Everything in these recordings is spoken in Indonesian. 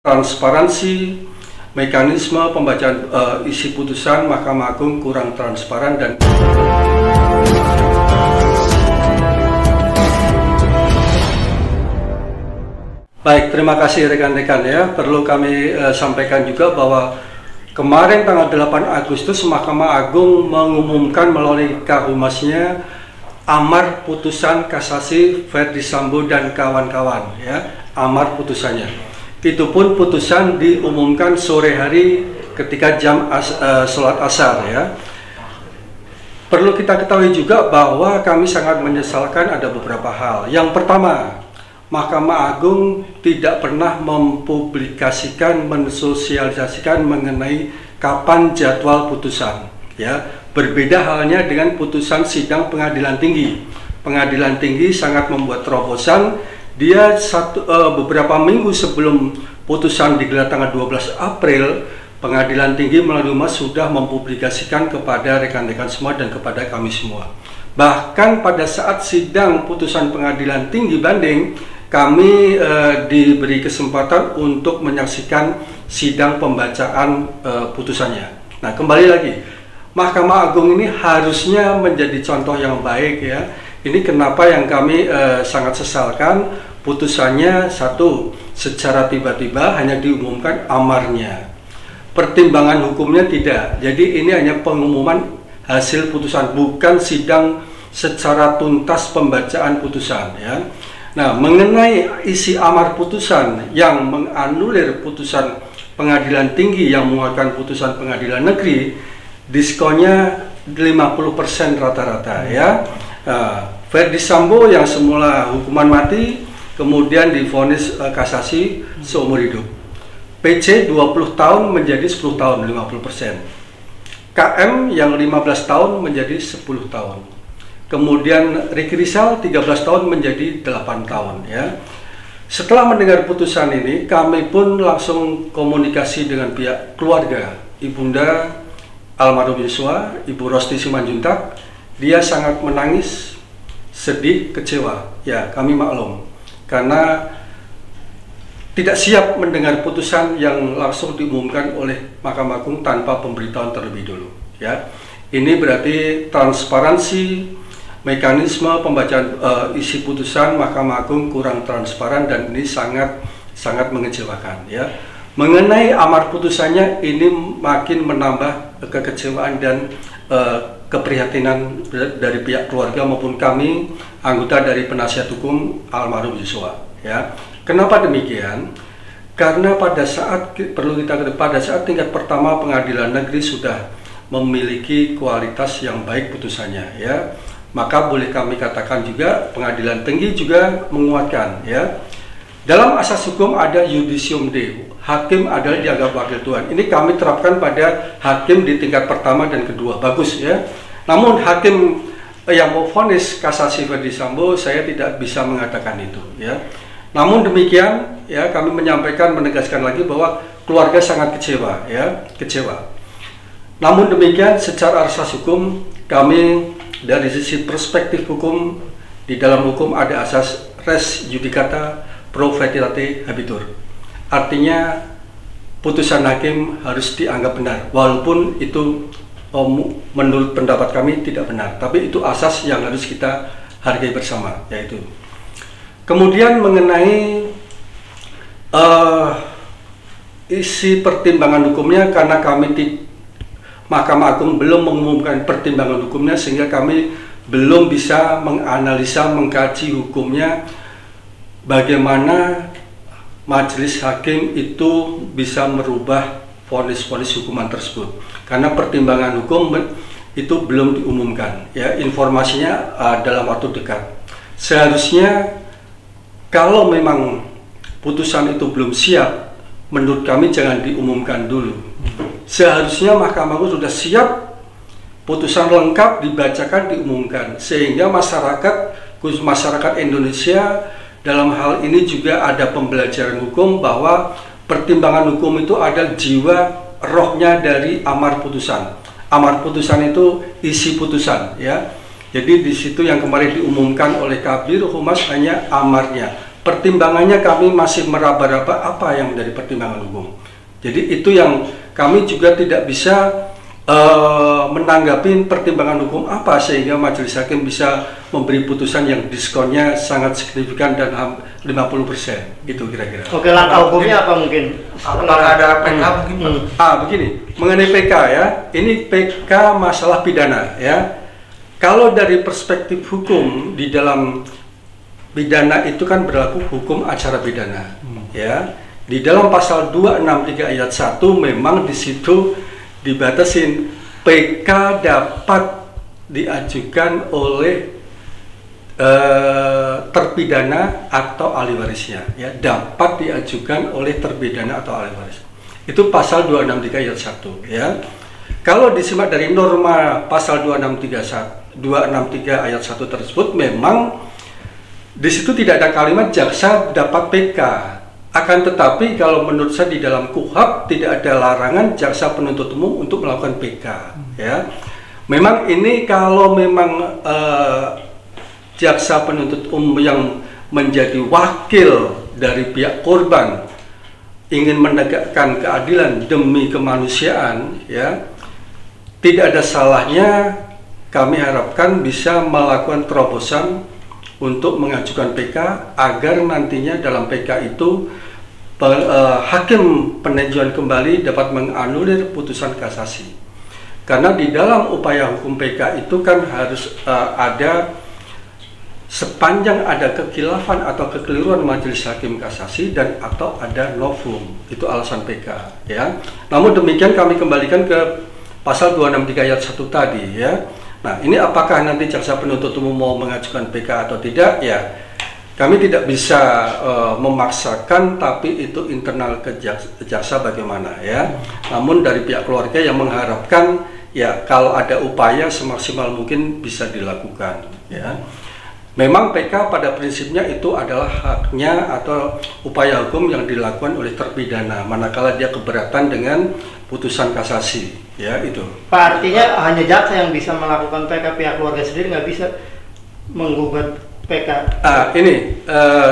Transparansi mekanisme pembacaan isi putusan Mahkamah Agung kurang transparan dan baik, terima kasih rekan-rekan ya. Perlu kami sampaikan juga bahwa kemarin tanggal 8 Agustus Mahkamah Agung mengumumkan melalui Kahumasnya amar putusan kasasi Ferdi Sambo dan kawan-kawan ya, amar putusannya. Itu pun putusan diumumkan sore hari ketika jam sholat asar ya. Perlu kita ketahui juga bahwa kami sangat menyesalkan ada beberapa hal. Yang pertama, Mahkamah Agung tidak pernah mempublikasikan, mensosialisasikan mengenai kapan jadwal putusan ya. Berbeda halnya dengan putusan sidang pengadilan tinggi. Pengadilan tinggi sangat membuat terobosan. Dia beberapa minggu sebelum putusan digelar tanggal 12 April, Pengadilan Tinggi melalui Humas sudah mempublikasikan kepada rekan-rekan semua dan kepada kami semua. Bahkan pada saat sidang putusan Pengadilan Tinggi banding, kami diberi kesempatan untuk menyaksikan sidang pembacaan putusannya. Nah, kembali lagi, Mahkamah Agung ini harusnya menjadi contoh yang baik ya. Ini kenapa yang kami sangat sesalkan putusannya. Satu, secara tiba-tiba hanya diumumkan amarnya, pertimbangan hukumnya tidak. Jadi ini hanya pengumuman hasil putusan, bukan sidang secara tuntas pembacaan putusan ya. Nah, mengenai isi amar putusan yang menganulir putusan Pengadilan Tinggi yang mengeluarkan putusan Pengadilan Negeri, diskonnya 50% rata-rata ya. Ferdi Sambo yang semula hukuman mati kemudian divonis kasasi seumur hidup. PC 20 tahun menjadi 10 tahun 50%. KM yang 15 tahun menjadi 10 tahun. Kemudian Ricky Rizal 13 tahun menjadi 8 tahun ya. Setelah mendengar putusan ini, kami pun langsung komunikasi dengan pihak keluarga Ibunda almarhum Yosua, Ibu Rosti Simanjuntak. Dia sangat menangis, sedih, kecewa. Ya, kami maklum karena tidak siap mendengar putusan yang langsung diumumkan oleh Mahkamah Agung tanpa pemberitahuan terlebih dulu. Ya, ini berarti transparansi mekanisme pembacaan isi putusan Mahkamah Agung kurang transparan dan ini sangat mengecewakan. Ya, mengenai amar putusannya ini makin menambah kekecewaan dan keprihatinan dari pihak keluarga maupun kami anggota dari penasihat hukum almarhum Yosua ya. Kenapa demikian? Karena pada saat tingkat pertama Pengadilan Negeri sudah memiliki kualitas yang baik putusannya ya. Maka boleh kami katakan juga Pengadilan Tinggi juga menguatkan ya. Dalam asas hukum ada judicium Deo, hakim adalah dianggap wakil Tuhan. Ini kami terapkan pada hakim di tingkat pertama dan kedua, bagus ya. Namun hakim yang mau vonis kasasi Ferdi Sambo, saya tidak bisa mengatakan itu ya. Namun demikian ya, kami menyampaikan, menegaskan lagi bahwa keluarga sangat kecewa ya, kecewa. Namun demikian secara asas hukum kami dari sisi perspektif hukum, di dalam hukum ada asas res judicata pro veritate habetur. Artinya putusan hakim harus dianggap benar, walaupun itu menurut pendapat kami tidak benar, tapi itu asas yang harus kita hargai bersama, yaitu. Kemudian mengenai isi pertimbangan hukumnya, karena Mahkamah Agung belum mengumumkan pertimbangan hukumnya sehingga kami belum bisa menganalisa, mengkaji hukumnya bagaimana majelis hakim itu bisa merubah vonis-vonis hukuman tersebut, karena pertimbangan hukum itu belum diumumkan ya, informasinya dalam waktu dekat. Seharusnya kalau memang putusan itu belum siap, menurut kami jangan diumumkan dulu. Seharusnya Mahkamah Agung sudah siap, putusan lengkap dibacakan, diumumkan, sehingga masyarakat, khusus masyarakat Indonesia dalam hal ini juga ada pembelajaran hukum bahwa pertimbangan hukum itu adalah jiwa rohnya dari amar putusan. Amar putusan itu isi putusan ya. Jadi di situ yang kemarin diumumkan oleh Kabir Humas hanya amarnya. pertimbangannya kami masih meraba-raba apa yang menjadi pertimbangan hukum. Jadi itu yang kami juga tidak bisa menanggapi pertimbangan hukum apa sehingga majelis hakim bisa memberi putusan yang diskonnya sangat signifikan dan 50%, gitu kira-kira. Oke, langkah hukumnya apa mungkin? Apakah ada PK mungkin? Begini, mengenai PK ya, ini PK masalah pidana ya. Kalau dari perspektif hukum di dalam pidana itu kan berlaku hukum acara pidana ya. Di dalam pasal 263 ayat 1 memang di situ dibatasin PK dapat diajukan oleh terpidana atau ahli warisnya ya, dapat diajukan oleh terpidana atau ahli waris. Itu pasal 263 ayat 1 ya. Kalau disimak dari norma pasal 263 ayat 1 tersebut, memang di situ tidak ada kalimat jaksa dapat PK. Akan tetapi kalau menurut saya di dalam KUHP tidak ada larangan jaksa penuntut umum untuk melakukan PK ya. Memang ini kalau memang jaksa penuntut umum yang menjadi wakil dari pihak korban ingin menegakkan keadilan demi kemanusiaan ya, tidak ada salahnya kami harapkan bisa melakukan terobosan untuk mengajukan PK agar nantinya dalam PK itu hakim peninjauan kembali dapat menganulir putusan kasasi. Karena di dalam upaya hukum PK itu kan harus ada, sepanjang ada kekhilafan atau kekeliruan majelis hakim kasasi dan atau ada novum, itu alasan PK ya. Namun demikian kami kembalikan ke pasal 263 ayat 1 tadi ya. Nah, ini apakah nanti jaksa penuntut umum mau mengajukan PK atau tidak ya, kami tidak bisa memaksakan, tapi itu internal ke jaksa bagaimana ya. Namun dari pihak keluarga yang mengharapkan ya kalau ada upaya semaksimal mungkin bisa dilakukan ya. Memang PK pada prinsipnya itu adalah haknya atau upaya hukum yang dilakukan oleh terpidana manakala dia keberatan dengan putusan kasasi ya itu. Pak, artinya hanya jaksa yang bisa melakukan PK, pihak keluarga sendiri nggak bisa menggugat PK?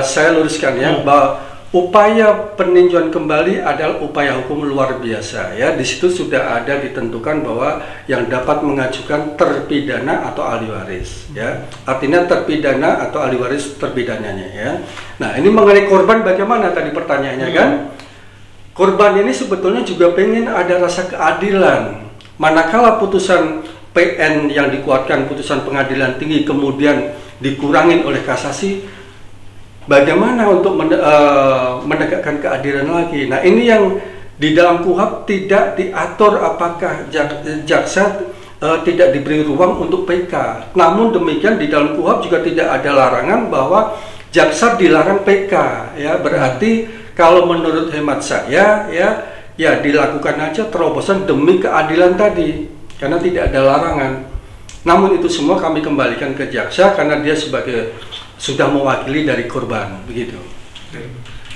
Saya luruskan ya bahwa upaya peninjauan kembali adalah upaya hukum luar biasa ya. Di situ sudah ada ditentukan bahwa yang dapat mengajukan terpidana atau ahli waris ya. Artinya terpidana atau ahli waris terpidananya ya. Nah, ini mengenai korban bagaimana tadi pertanyaannya kan? Korban ini sebetulnya juga pengen ada rasa keadilan. Manakala putusan PN yang dikuatkan putusan pengadilan tinggi kemudian dikurangin oleh kasasi, bagaimana untuk menegakkan keadilan lagi? Nah, ini yang di dalam KUHP tidak diatur apakah jaksa tidak diberi ruang untuk PK. Namun demikian di dalam KUHP juga tidak ada larangan bahwa jaksa dilarang PK ya. Berarti kalau menurut hemat saya ya dilakukan aja terobosan demi keadilan tadi karena tidak ada larangan. Namun itu semua kami kembalikan ke jaksa karena dia sebagai sudah mewakili dari korban begitu.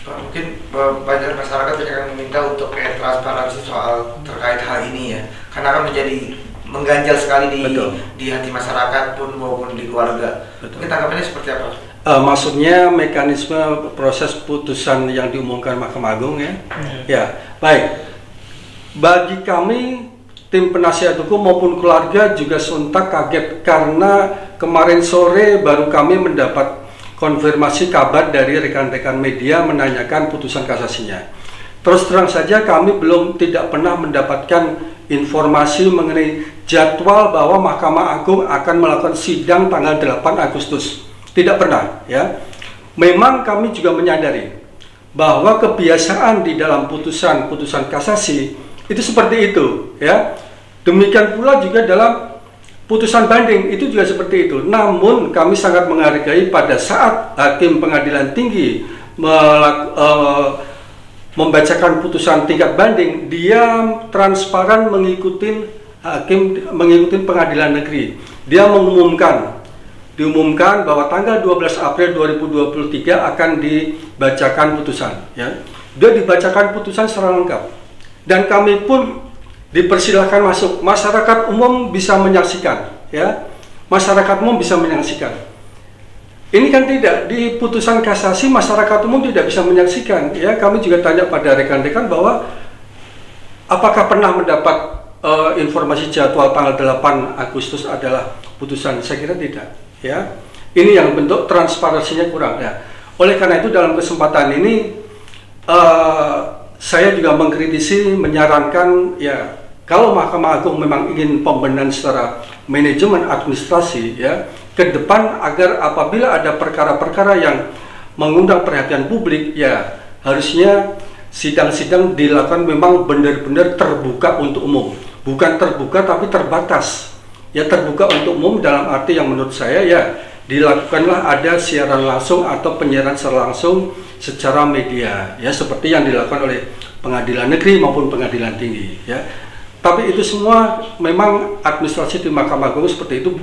Mungkin banyak masyarakat yang meminta untuk transparansi soal terkait hal ini ya, karena akan menjadi mengganjal sekali di hati masyarakat pun maupun di keluarga. Mungkin tanggapannya seperti apa? Maksudnya mekanisme proses putusan yang diumumkan Mahkamah Agung ya. Ya, baik. Bagi kami tim penasihat hukum maupun keluarga juga sontak kaget karena kemarin sore baru kami mendapat konfirmasi kabar dari rekan-rekan media menanyakan putusan kasasinya. Terus terang saja kami tidak pernah mendapatkan informasi mengenai jadwal bahwa Mahkamah Agung akan melakukan sidang tanggal 8 Agustus. Tidak pernah ya. Memang kami juga menyadari bahwa kebiasaan di dalam putusan kasasi itu seperti itu ya. Demikian pula juga dalam putusan banding itu juga seperti itu. Namun kami sangat menghargai pada saat hakim pengadilan tinggi membacakan putusan tingkat banding, dia transparan mengikuti pengadilan negeri. Dia diumumkan bahwa tanggal 12 April 2023 akan dibacakan putusan ya. Dia dibacakan putusan secara lengkap dan kami pun dipersilahkan masuk. Masyarakat umum bisa menyaksikan ya. Masyarakat umum bisa menyaksikan. Ini kan tidak, di putusan kasasi masyarakat umum tidak bisa menyaksikan. Ya, kami juga tanya pada rekan-rekan bahwa apakah pernah mendapat informasi jadwal tanggal 8 Agustus adalah putusan. Saya kira tidak. Ya, ini yang bentuk transparansinya kurang. Ya. Oleh karena itu dalam kesempatan ini saya juga mengkritisi, menyarankan ya kalau Mahkamah Agung memang ingin pembenahan secara manajemen administrasi ya ke depan, agar apabila ada perkara-perkara yang mengundang perhatian publik ya harusnya sidang-sidang dilakukan memang benar-benar terbuka untuk umum, bukan terbuka tapi terbatas. Ya, terbuka untuk umum dalam arti yang menurut saya ya dilakukanlah ada siaran langsung atau penyiaran secara langsung secara media ya, seperti yang dilakukan oleh pengadilan negeri maupun pengadilan tinggi ya. Tapi itu semua memang administrasi di Mahkamah Agung seperti itu,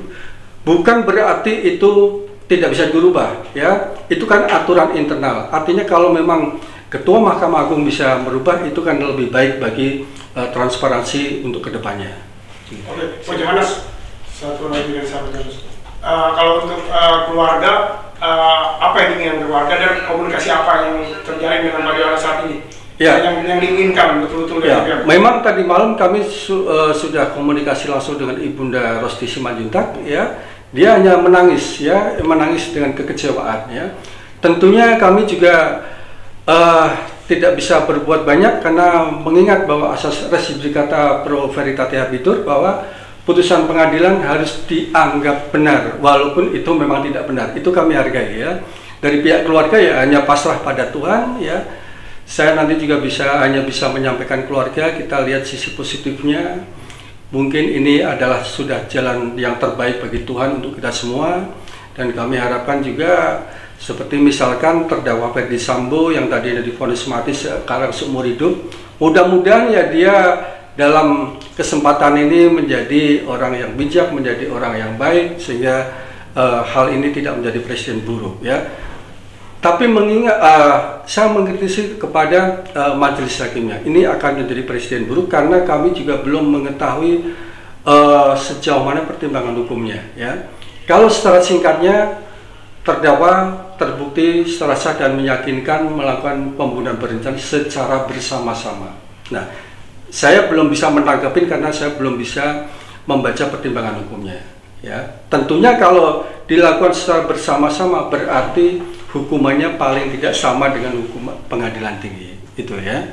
bukan berarti itu tidak bisa dirubah ya. Itu kan aturan internal. Artinya kalau memang Ketua Mahkamah Agung bisa merubah, itu kan lebih baik bagi transparansi untuk kedepannya. Oke, bagaimana satu lagi yang saya kalau untuk keluarga, apa yang diinginkan keluarga dan komunikasi apa yang terjadi dengan bagaimana saat ini? Ya, yang diinginkan betul-betul ya, memang tadi malam kami sudah komunikasi langsung dengan Ibunda Rosti Simanjuntak ya. Dia hanya menangis ya, menangis dengan kekecewaan ya. Tentunya kami juga tidak bisa berbuat banyak karena mengingat bahwa asas res judicata pro veritate habetur, bahwa putusan pengadilan harus dianggap benar walaupun itu memang tidak benar. Itu kami hargai ya. Dari pihak keluarga ya hanya pasrah pada Tuhan ya. Saya nanti juga hanya bisa menyampaikan keluarga, kita lihat sisi positifnya. Mungkin ini adalah sudah jalan yang terbaik bagi Tuhan untuk kita semua, dan kami harapkan juga seperti misalkan terdakwa Ferdy Sambo yang tadi divonis mati sekarang seumur hidup, mudah-mudahan ya dia dalam kesempatan ini menjadi orang yang bijak, menjadi orang yang baik, sehingga hal ini tidak menjadi presiden buruk ya. Tapi mengingat saya mengkritisi kepada majelis hakimnya, ini akan menjadi presiden buruk karena kami juga belum mengetahui sejauh mana pertimbangan hukumnya ya. Kalau secara singkatnya, terdakwa terbukti secara sah dan meyakinkan melakukan pembunuhan berencana secara bersama-sama. Nah, saya belum bisa menanggapi karena saya belum bisa membaca pertimbangan hukumnya ya. Tentunya kalau dilakukan secara bersama-sama berarti hukumannya paling tidak sama dengan hukum pengadilan tinggi itu ya.